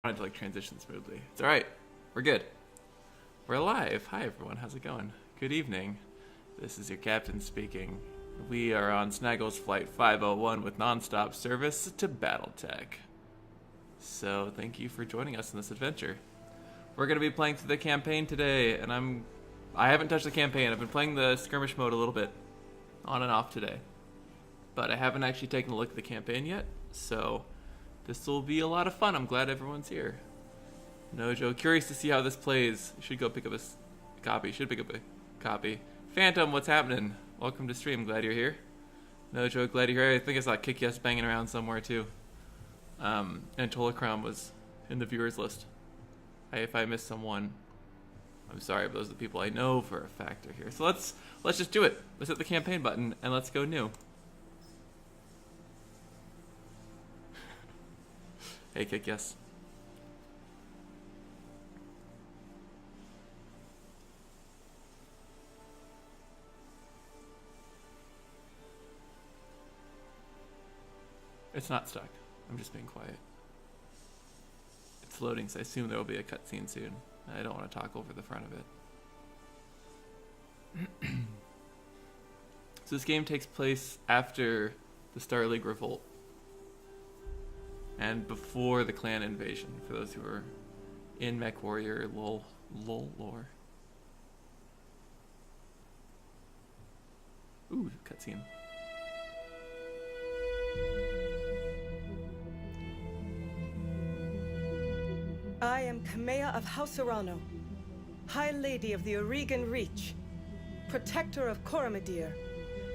wanted to like transition smoothly. It's all right. We're good. We're alive. Hi everyone. How's it going? Good evening. This is your captain speaking. We are on Snaggles Flight 501 with nonstop service to BattleTech. So thank you for joining us in this adventure. We're going to be playing through the campaign today, and I haven't touched the campaign. I've been playing the skirmish mode a little bit on and off today, but I haven't actually taken a look at the campaign yet, so this will be a lot of fun. I'm glad everyone's here. Nojo, curious to see how this plays. You should go pick up a copy. Should pick up a copy. Phantom, what's happening? Welcome to stream. Glad you're here. Nojo, glad you're here. I think I saw Kick Yes banging around somewhere too. And Tolacrom was in the viewers list. If I missed someone, I'm sorry, but those are the people I know for a fact are here. So let's just do it. Let's hit the campaign button and let's go new. Hey, Kick Yes. It's not stuck. I'm just being quiet. It's loading, so I assume there will be a cutscene soon. I don't want to talk over the front of it. So this game takes place after the Star League Revolt and before the clan invasion, for those who are in MechWarrior lol lore. Ooh, cutscene. I am Kamea of House Arano, High Lady of the Oregon Reach, Protector of Coromadir,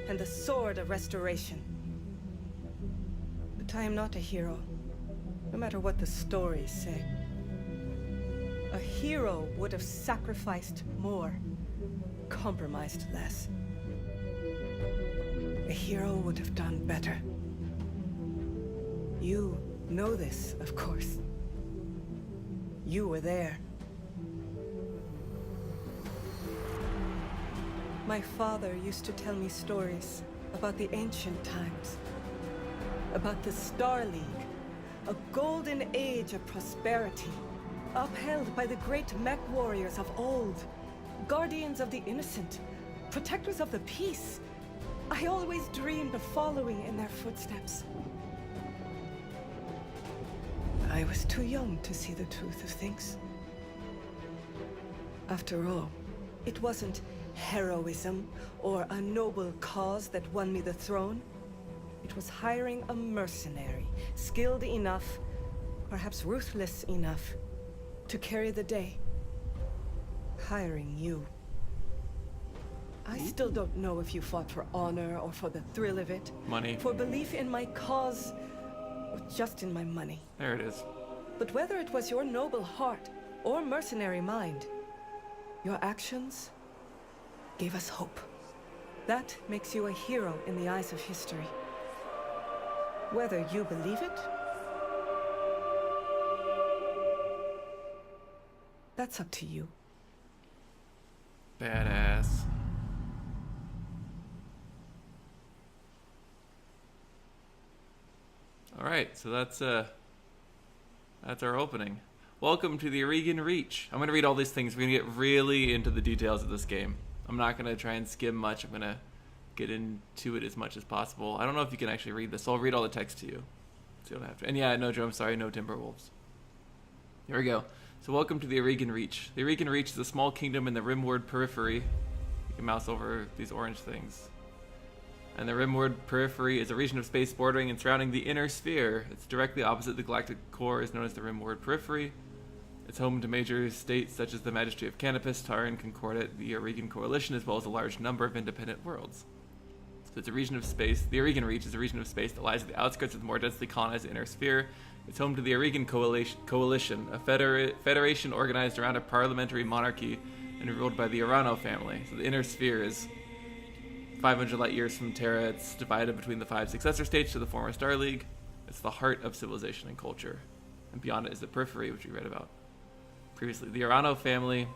and the Sword of Restoration. But I am not a hero, no matter what the stories say. A hero would have sacrificed more, compromised less. A hero would have done better. You know this, of course. You were there. My father used to tell me stories about the ancient times, about the Star League, a golden age of prosperity, upheld by the great Mechwarriors of old, guardians of the innocent, protectors of the peace. I always dreamed of following in their footsteps. I was too young to see the truth of things. After all, it wasn't heroism or a noble cause that won me the throne. It was hiring a mercenary, skilled enough, perhaps ruthless enough, to carry the day. Hiring you. I still don't know if you fought for honor or for the thrill of it. Money. For belief in my cause, or just in my money. There it is. But whether it was your noble heart or mercenary mind, your actions gave us hope. That makes you a hero in the eyes of history. Whether you believe it, that's up to you. Badass. Alright, so that's our opening. Welcome to the Oregon Reach. I'm going to read all these things. We're going to get really into the details of this game. I'm not going to try and skim much. I'm going to get into it as much as possible. I don't know if you can actually read this, so I'll read all the text to you. So you don't have to. And yeah, no, Joe, I'm sorry, no Timberwolves. Here we go. So welcome to the Oregon Reach. The Oregon Reach is a small kingdom in the rimward periphery. You can mouse over these orange things. And the rimward periphery is a region of space bordering and surrounding the inner sphere. It's directly opposite the galactic core, is known as the rimward periphery. It's home to major states such as the Majesty of Canopus, Taran, Concordat, the Oregon Coalition, as well as a large number of independent worlds. So it's a region of space. The Oregon Reach is a region of space that lies at the outskirts of the more densely colonized inner sphere. It's home to the Oregon Coalition, a federation organized around a parliamentary monarchy and ruled by the Arano family. So the inner sphere is 500 light years from Terra. It's divided between the 5 successor states to the former Star League. It's the heart of civilization and culture. And beyond it is the periphery, which we read about previously. The Arano family,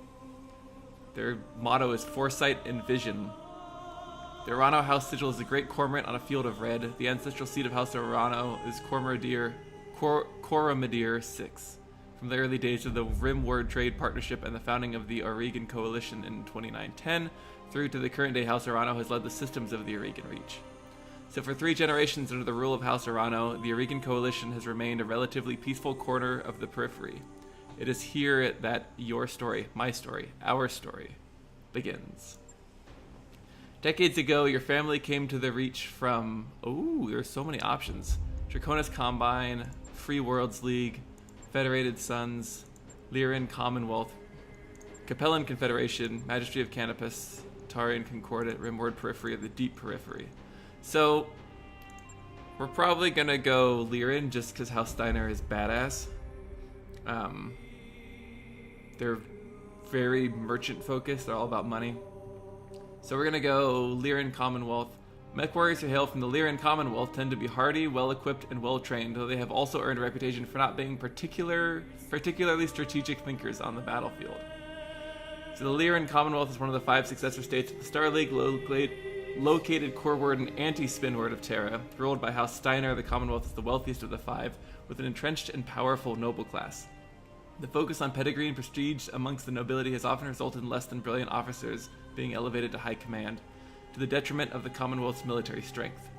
their motto is foresight and vision. The Arano house sigil is a great cormorant on a field of red. The ancestral seat of House Arano is Coromadir 6. From the early days of the Rimward Trade Partnership and the founding of the Aurigan Coalition in 2910, through to the current day, House Arano has led the systems of the Aurigan Reach. So for 3 generations under the rule of House Arano, the Aurigan Coalition has remained a relatively peaceful corner of the periphery. It is here that your story, my story, our story, begins. Decades ago, your family came to the Reach from, there's so many options. Draconis Combine, Free Worlds League, Federated Suns, Lyran Commonwealth, Capellan Confederation, Magistry of Canopus, Tarian Concordat, Rimward Periphery of the Deep Periphery. So, we're probably gonna go Lyran just because House Steiner is badass. They're very merchant focused, they're all about money. So we're gonna go Lyran Commonwealth. Mechwarriors who hail from the Lyran Commonwealth tend to be hardy, well-equipped, and well-trained, though they have also earned a reputation for not being particularly strategic thinkers on the battlefield. So the Lyran Commonwealth is one of the 5 successor states of the Star League, located coreward and anti-spinward of Terra. Ruled by House Steiner, the Commonwealth is the wealthiest of the 5, with an entrenched and powerful noble class. The focus on pedigree and prestige amongst the nobility has often resulted in less than brilliant officers being elevated to high command, to the detriment of the Commonwealth's military strength.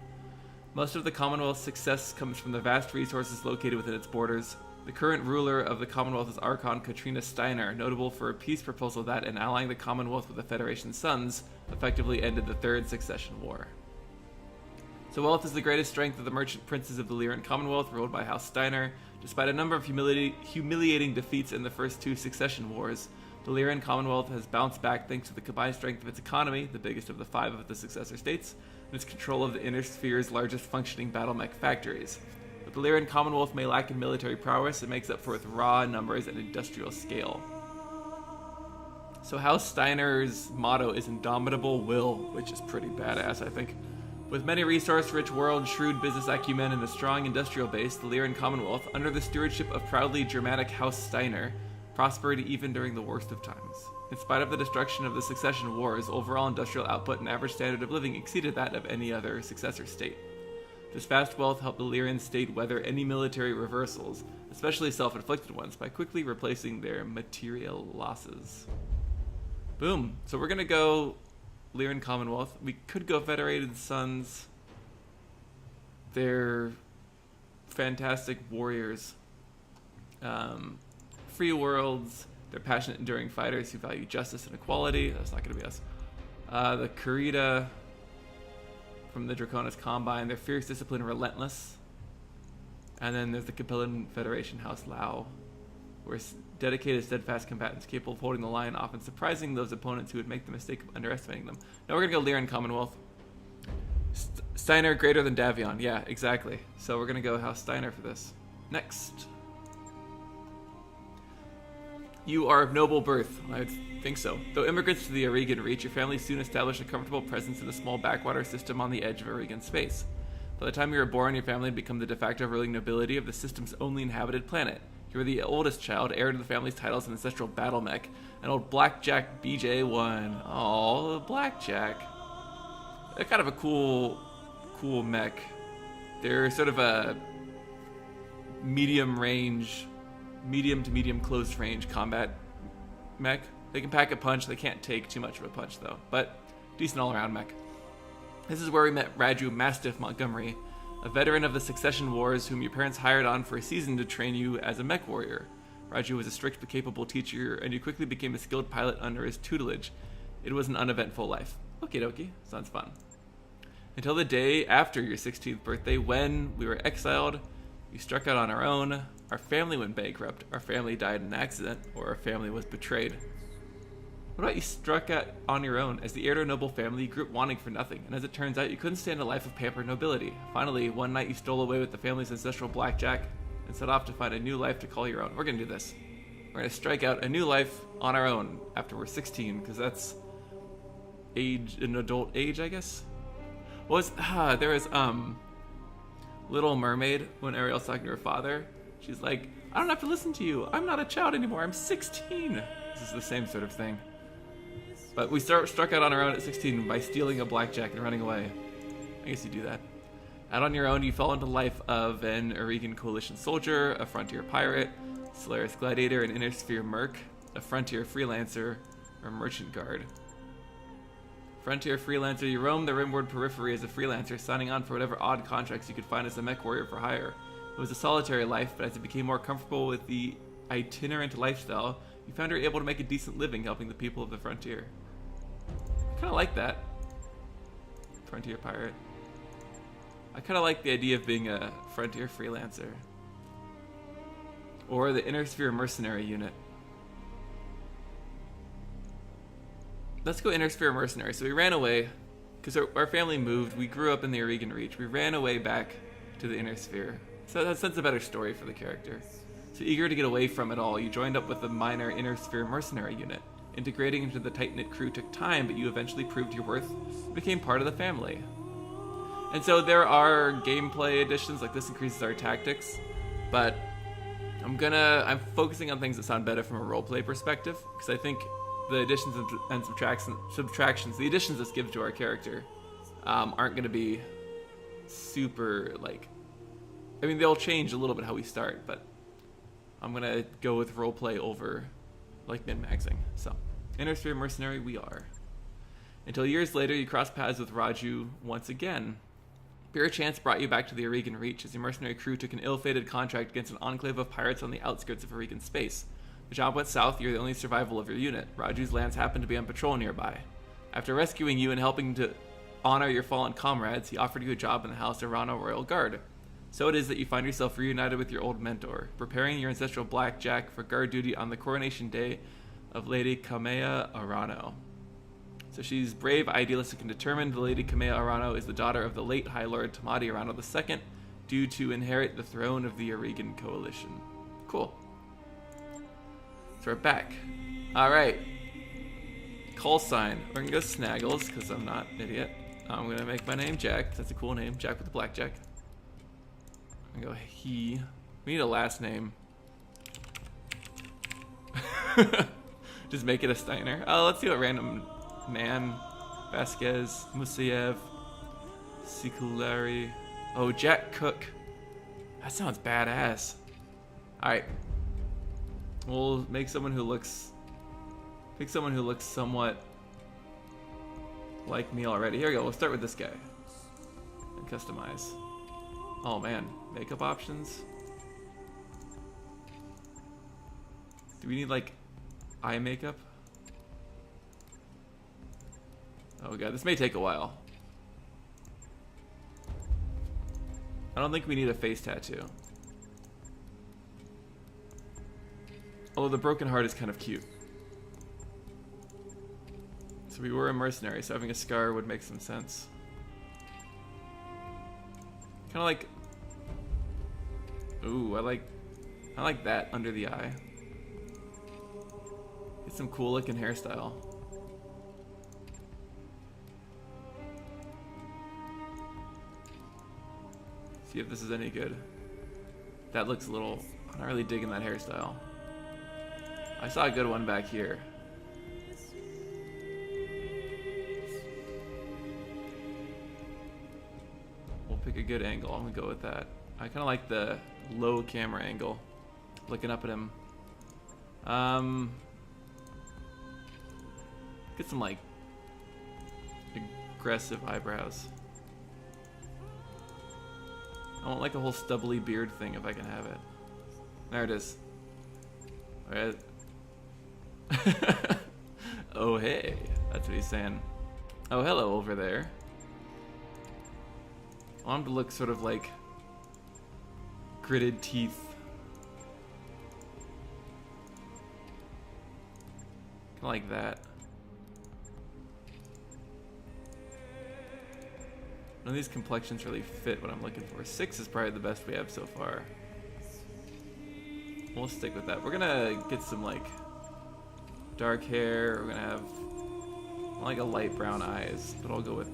Most of the Commonwealth's success comes from the vast resources located within its borders. The current ruler of the Commonwealth is Archon Katrina Steiner, notable for a peace proposal that, in allying the Commonwealth with the Federation's sons, effectively ended the Third Succession War. So wealth is the greatest strength of the merchant princes of the Lyran Commonwealth, ruled by House Steiner. Despite a number of humiliating defeats in the first 2 succession wars, the Lyran Commonwealth has bounced back thanks to the combined strength of its economy, the biggest of the 5 of the successor states, and its control of the Inner Sphere's largest functioning BattleMech factories. But the Lyran Commonwealth may lack in military prowess, it makes up for with raw numbers and industrial scale. So House Steiner's motto is Indomitable Will, which is pretty badass, I think. With many resource-rich worlds, shrewd business acumen, and a strong industrial base, the Lyran Commonwealth, under the stewardship of proudly Germanic House Steiner, prospered even during the worst of times. In spite of the destruction of the succession wars, overall industrial output and average standard of living exceeded that of any other successor state. This vast wealth helped the Lyran state weather any military reversals, especially self-inflicted ones, by quickly replacing their material losses. Boom. So we're gonna go Lyran Commonwealth. We could go Federated Sons. They're fantastic warriors. Free Worlds. They're passionate, enduring fighters who value justice and equality. That's not going to be us. The Kurita from the Draconis Combine. They're fierce, disciplined, relentless. And then there's the Capellan Federation, House Lao. We're dedicated, steadfast combatants capable of holding the line, often surprising those opponents who would make the mistake of underestimating them. Now we're going to go Lyran Commonwealth. Steiner greater than Davion. Yeah, exactly. So we're going to go House Steiner for this. Next. You are of noble birth. I think so. Though immigrants to the Aurigan Reach, your family soon established a comfortable presence in the small backwater system on the edge of Aurigan space. By the time you were born, your family had become the de facto ruling nobility of the system's only inhabited planet. You were the oldest child, heir to the family's titles and ancestral BattleMech, and old Blackjack BJ1. Oh, Blackjack. They're kind of a cool mech. They're sort of a medium to medium close range combat mech. They can pack a punch. They can't take too much of a punch though, but decent all around mech. This is where we met Raju Mastiff Montgomery, a veteran of the Succession Wars whom your parents hired on for a season to train you as a Mechwarrior. Raju was a strict but capable teacher, and you quickly became a skilled pilot under his tutelage. It was an uneventful life. Okie dokie, sounds fun. Until the day after your 16th birthday, when we were exiled, we struck out on our own, our family went bankrupt, our family died in an accident, or our family was betrayed. What about you struck out on your own? As the heir to a noble family, you grew up wanting for nothing, and as it turns out, you couldn't stand a life of pampered nobility. Finally, one night you stole away with the family's ancestral blackjack and set off to find a new life to call your own. We're gonna do this. We're gonna strike out a new life on our own after we're 16, because that's an adult age, I guess? There was, Little Mermaid, when Ariel's talking to her father, she's like, I don't have to listen to you. I'm not a child anymore. I'm 16. This is the same sort of thing. But we struck out on our own at 16 by stealing a blackjack and running away. I guess you do that. Out on your own, you fell into the life of an Aurigan Coalition soldier, a frontier pirate, Solaris Gladiator, an Inner Sphere Merc, a Frontier Freelancer, or Merchant Guard. Frontier Freelancer, you roam the rimboard periphery as a freelancer, signing on for whatever odd contracts you could find as a Mechwarrior for hire. It was a solitary life, but as you became more comfortable with the itinerant lifestyle, you found you were able to make a decent living helping the people of the frontier. I kind of like that. Frontier Pirate. I kind of like the idea of being a Frontier Freelancer. Or the Inner Sphere Mercenary unit. Let's go Inner Sphere Mercenary. So we ran away, because our family moved. We grew up in the Aurigan Reach. We ran away back to the Inner Sphere. So that's a better story for the character. So eager to get away from it all, you joined up with the minor Inner Sphere Mercenary unit. Integrating into the tight-knit crew took time, but you eventually proved your worth and became part of the family. And so there are gameplay additions, like this increases our tactics, but I'm focusing on things that sound better from a roleplay perspective, because I think the additions and subtractions, the additions this gives to our character, aren't going to be super, like, I mean, they'll change a little bit how we start, but I'm going to go with roleplay over, like, min-maxing. So, Inner Sphere Mercenary we are. Until years later, you cross paths with Raju once again. Pure chance brought you back to the Aurigan Reach as your mercenary crew took an ill-fated contract against an enclave of pirates on the outskirts of Aurigan space. The job went south, you're the only survival of your unit. Raju's lands happened to be on patrol nearby. After rescuing you and helping to honor your fallen comrades, he offered you a job in the House Arano Royal Guard. So it is that you find yourself reunited with your old mentor, preparing your ancestral blackjack for guard duty on the coronation day of Lady Kamea Arano. So she's brave, idealistic, and determined. The Lady Kamea Arano is the daughter of the late High Lord Tamadi Arano II, due to inherit the throne of the Aurigan Coalition. Cool. So we're back. Alright. Call sign. We're gonna go Snaggles, because I'm not an idiot. I'm gonna make my name Jack, because that's a cool name. Jack with the blackjack. I'm gonna go he. We need a last name. Just make it a Steiner. Oh, let's see what random man. Vasquez, Musiev, Siculari. Oh, Jack Cook. That sounds badass. Alright. We'll make someone who looks... Pick someone who looks somewhat like me already. Here we go. We'll start with this guy. And customize. Oh man. Makeup options. Do we need like eye makeup? Oh god, this may take a while. I don't think we need a face tattoo. Although the broken heart is kind of cute. So we were a mercenary, so having a scar would make some sense. Kind of like... Ooh, I like that under the eye. Get some cool looking hairstyle. See if this is any good. That looks a little... I'm not really digging that hairstyle. I saw a good one back here. We'll pick a good angle. I'm gonna go with that. I kind of like the low camera angle. Looking up at him. Get some like aggressive eyebrows. I want like a whole stubbly beard thing if I can have it. There it is. Alright. Oh hey, that's what he's saying. Oh hello over there. I want him to look sort of like gritted teeth. Kinda like that. None of these complexions really fit what I'm looking for. 6 is probably the best we have so far. We'll stick with that. We're gonna get some like dark hair. We're gonna have like a light brown eyes, but I'll go with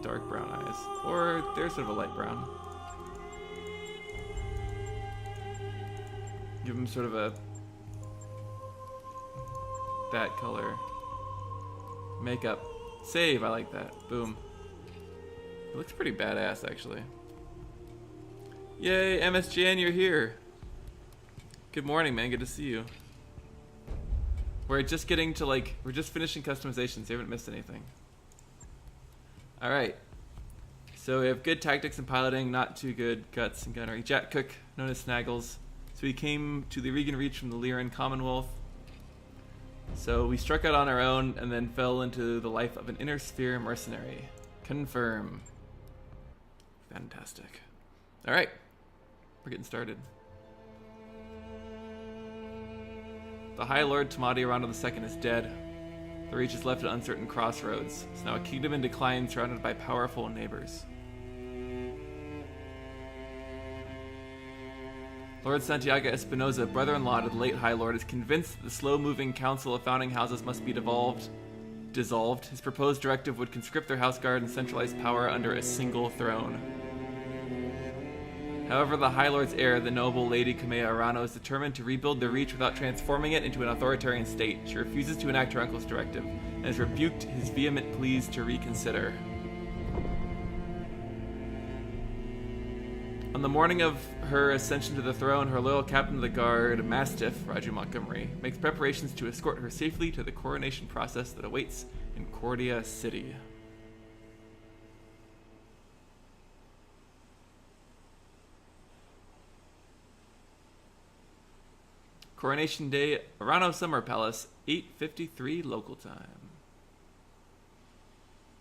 dark brown eyes. Or they're sort of a light brown. Give them sort of a that color. Makeup. Save, I like that. Boom. It looks pretty badass, actually. Yay, MSGN, you're here. Good morning, man. Good to see you. We're just getting to we're just finishing customizations. You haven't missed anything. All right. So we have good tactics and piloting, not too good guts and gunnery. Jack Cook, known as Snaggles. So he came to the Regan Reach from the Lyran Commonwealth. So we struck out on our own and then fell into the life of an inner sphere mercenary. Confirm. Fantastic. All right. We're getting started. The High Lord Tamadi Arano II is dead. The Reach is left at uncertain crossroads. It's now a kingdom in decline surrounded by powerful neighbors. Lord Santiago Espinoza, brother-in-law to the late High Lord, is convinced that the slow-moving Council of Founding Houses must be dissolved. His proposed directive would conscript their house guard and centralize power under a single throne. However, the High Lord's heir, the noble Lady Kamea Arano, is determined to rebuild the Reach without transforming it into an authoritarian state. She refuses to enact her uncle's directive, and has rebuked his vehement pleas to reconsider. On the morning of her ascension to the throne, her loyal captain of the guard, Mastiff, Raju Montgomery, makes preparations to escort her safely to the coronation process that awaits in Cordia City. Coronation Day, Arano Summer Palace, 8:53 local time.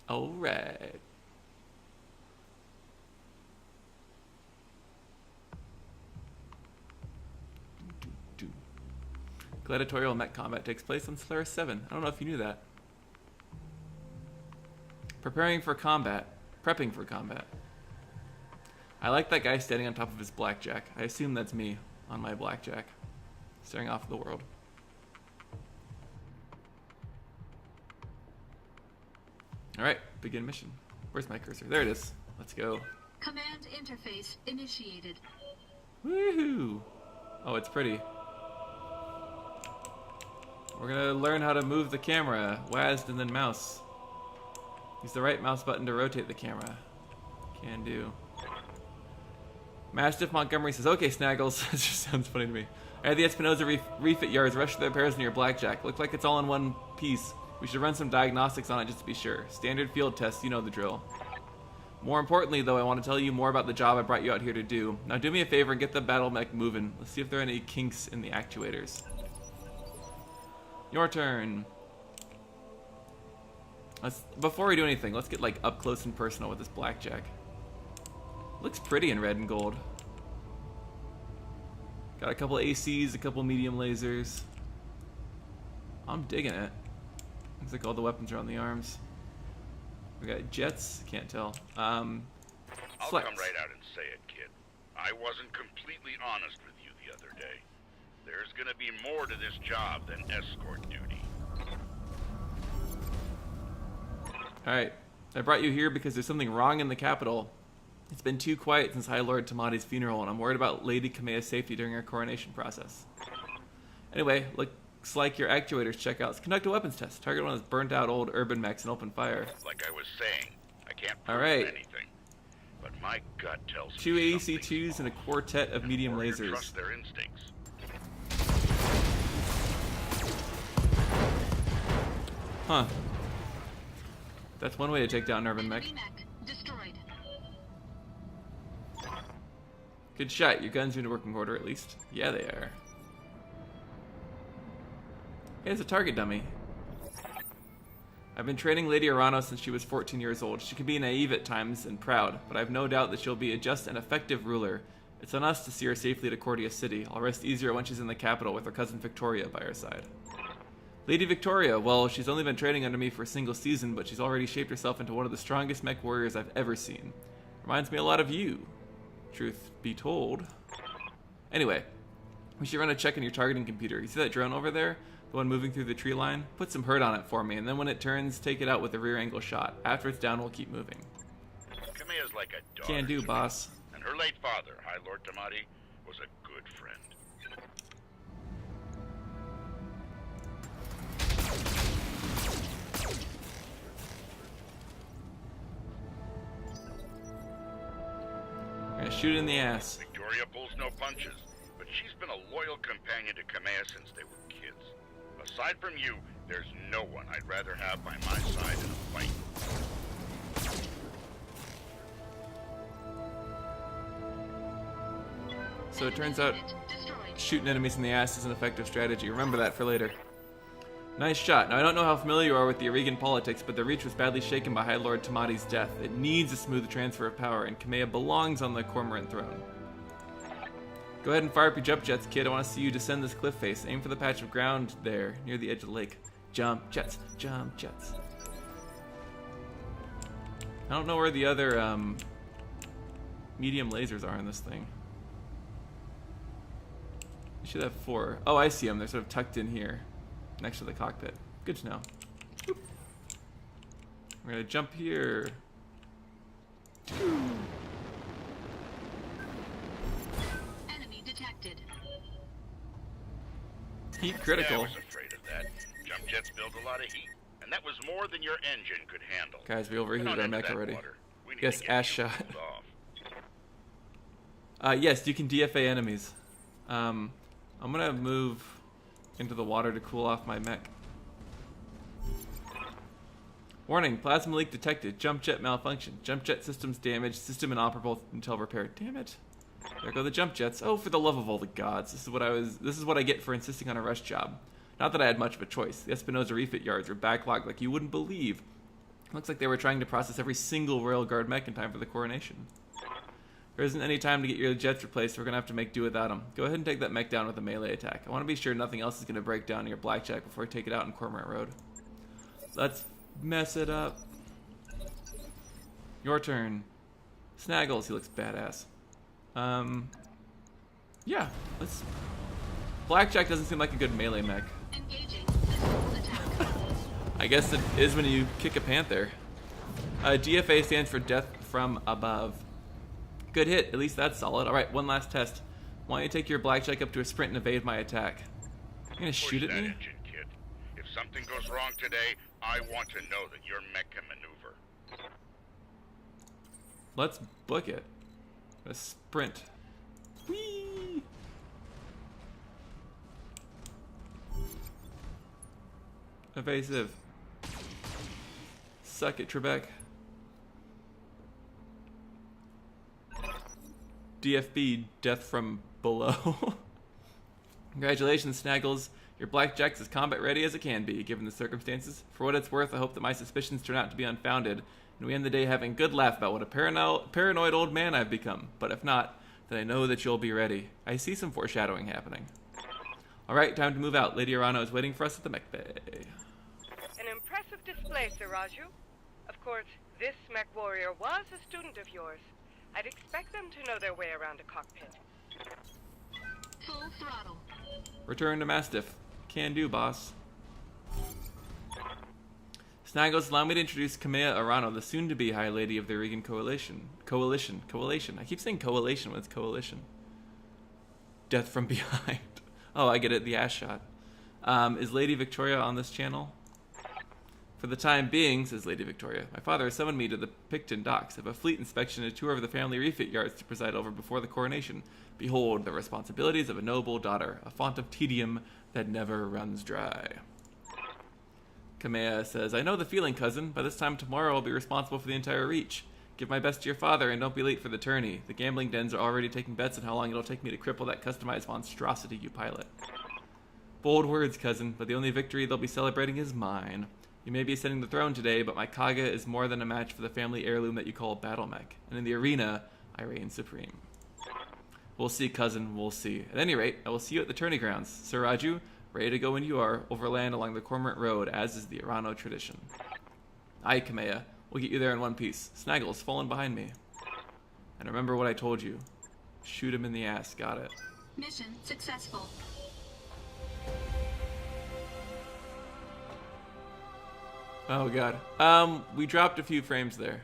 Alright. Gladiatorial mech combat takes place on Solaris 7. I don't know if you knew that. Prepping for combat. I like that guy standing on top of his blackjack. I assume that's me on my blackjack, staring off at the world. Alright, begin mission. Where's my cursor? There it is. Let's go. Command interface initiated. Woohoo! Oh, it's pretty. We're gonna learn how to move the camera. WASD and then mouse. Use the right mouse button to rotate the camera. Can do. Mastiff Montgomery says, okay, Snaggles. That just sounds funny to me. I had the Espinoza refit yards rush to the repairs near Blackjack. Looked like it's all in one piece. We should run some diagnostics on it just to be sure. Standard field tests, you know the drill. More importantly, though, I want to tell you more about the job I brought you out here to do. Now do me a favor and get the BattleMech moving. Let's see if there are any kinks in the actuators. Your turn. Before we do anything, let's get up close and personal with this blackjack. Looks pretty in red and gold. Got a couple ACs, a couple medium lasers. I'm digging it. Looks like all the weapons are on the arms. We got jets, can't tell. I'll come right out and say it, kid. I wasn't completely honest with you the other day. There's gonna be more to this job than escort duty. Alright, I brought you here because there's something wrong in the capital. It's been too quiet since High Lord Tamadi's funeral, and I'm worried about Lady Kamea's safety during her coronation process. Anyway, looks like your actuators check out. Let's conduct a weapons test. Target one of those burnt out old urban mechs and open fire. Like I was saying, I can't prove anything. But my gut tells me 2 AEC2s and a quartet of medium lasers. Trust their instincts. Huh. That's one way to take down an urban mech. Destroyed. Good shot. Your guns are in working order at least. Yeah, they are. Here's a target dummy. I've been training Lady Arano since she was 14 years old. She can be naive at times and proud, but I have no doubt that she'll be a just and effective ruler. It's on us to see her safely to Cordia City. I'll rest easier when she's in the capital with her cousin Victoria by her side. Lady Victoria, well, she's only been training under me for a single season, but she's already shaped herself into one of the strongest mech warriors I've ever seen. Reminds me a lot of you, truth be told. Anyway, we should run a check on your targeting computer. You see that drone over there? The one moving through the tree line? Put some hurt on it for me, and then when it turns, take it out with a rear angle shot. After it's down, we'll keep moving. Kamea's like a daughter. Can do, boss. And her late father, High Lord Tamadi, was a good friend. We're gonna shoot it in the ass. Victoria pulls no punches, but she's been a loyal companion to Kamea since they were kids. Aside from you, there's no one I'd rather have by my side in a fight. So it turns out shooting enemies in the ass is an effective strategy. Remember that for later. Nice shot. Now, I don't know how familiar you are with the Arigan politics, but the Reach was badly shaken by High Lord Tamati's death. It needs a smooth transfer of power, and Kamea belongs on the Cormorant throne. Go ahead and fire up your jump jets, kid. I want to see you descend this cliff face. Aim for the patch of ground there, near the edge of the lake. Jump jets. Jump jets. I don't know where the other medium lasers are in this thing. You should have 4. Oh, I see them. They're sort of tucked in here, next to the cockpit. Good to know. Boop. We're gonna jump here. Enemy detected. Heat critical. Yeah, I was afraid of that. Jump jets build a lot of heat, and that was more than your engine could handle. Guys, we overheated our mech already. Yes, Ash ass shot. Yes, you can DFA enemies. I'm gonna move into the water to cool off my mech. Warning, plasma leak detected. Jump jet malfunction. Jump jet systems damaged. System inoperable until repaired. Damn it. There go the jump jets. Oh, for the love of all the gods. This is what I get for insisting on a rush job. Not that I had much of a choice. The Espinosa refit yards were backlogged like you wouldn't believe. Looks like they were trying to process every single Royal Guard mech in time for the coronation. There isn't any time to get your jets replaced, so we're going to have to make do without them. Go ahead and take that mech down with a melee attack. I want to be sure nothing else is going to break down your blackjack before I take it out in Cormorant Road. Let's mess it up. Your turn. Snaggles, he looks badass. Yeah, let's... Blackjack doesn't seem like a good melee mech. Engaging physical attack. I guess it is when you kick a panther. DFA stands for Death from Above. Good hit, at least that's solid. Alright, one last test. Why don't you take your blackjack up to a sprint and evade my attack? You're gonna shoot at me? Engine, kid. If something goes wrong today, I want to know that your mech can maneuver. Let's book it. A sprint. Whee! Evasive. Suck it, Trebek. DFB, death from below. Congratulations, Snaggles. Your blackjack's as combat ready as it can be, given the circumstances. For what it's worth, I hope that my suspicions turn out to be unfounded, and we end the day having a good laugh about what a paranoid old man I've become. But if not, then I know that you'll be ready. I see some foreshadowing happening. Alright, time to move out. Lady Arano is waiting for us at the mech bay. An impressive display, Sir Raju. Of course, this Mechwarrior was a student of yours. I'd expect them to know their way around a cockpit. Full throttle. Return to Mastiff. Can do, boss. Snaggles, allow me to introduce Kamea Arano, the soon-to-be High Lady of the Arigan Coalition. Coalition. I keep saying coalition when it's coalition. Death from behind. Oh, I get it, the ass shot. Is Lady Victoria on this channel? For the time being, says Lady Victoria, my father has summoned me to the Picton docks. I have a fleet inspection and a tour of the family refit yards to preside over before the coronation. Behold, the responsibilities of a noble daughter, a font of tedium that never runs dry. Kamea says, I know the feeling, cousin. By this time tomorrow, I'll be responsible for the entire Reach. Give my best to your father, and don't be late for the tourney. The gambling dens are already taking bets on how long it'll take me to cripple that customized monstrosity you pilot. Bold words, cousin, but the only victory they'll be celebrating is mine. You may be ascending the throne today, but my Kaga is more than a match for the family heirloom that you call BattleMech. And in the arena, I reign supreme. We'll see, cousin, we'll see. At any rate, I will see you at the tourney grounds. Sir Raju, ready to go when you are, overland along the Cormorant Road, as is the Arano tradition. Aye, Kamea. We'll get you there in one piece. Snaggles, falling behind me. And remember what I told you. Shoot him in the ass. Got it. Mission successful. Oh, God. We dropped a few frames there.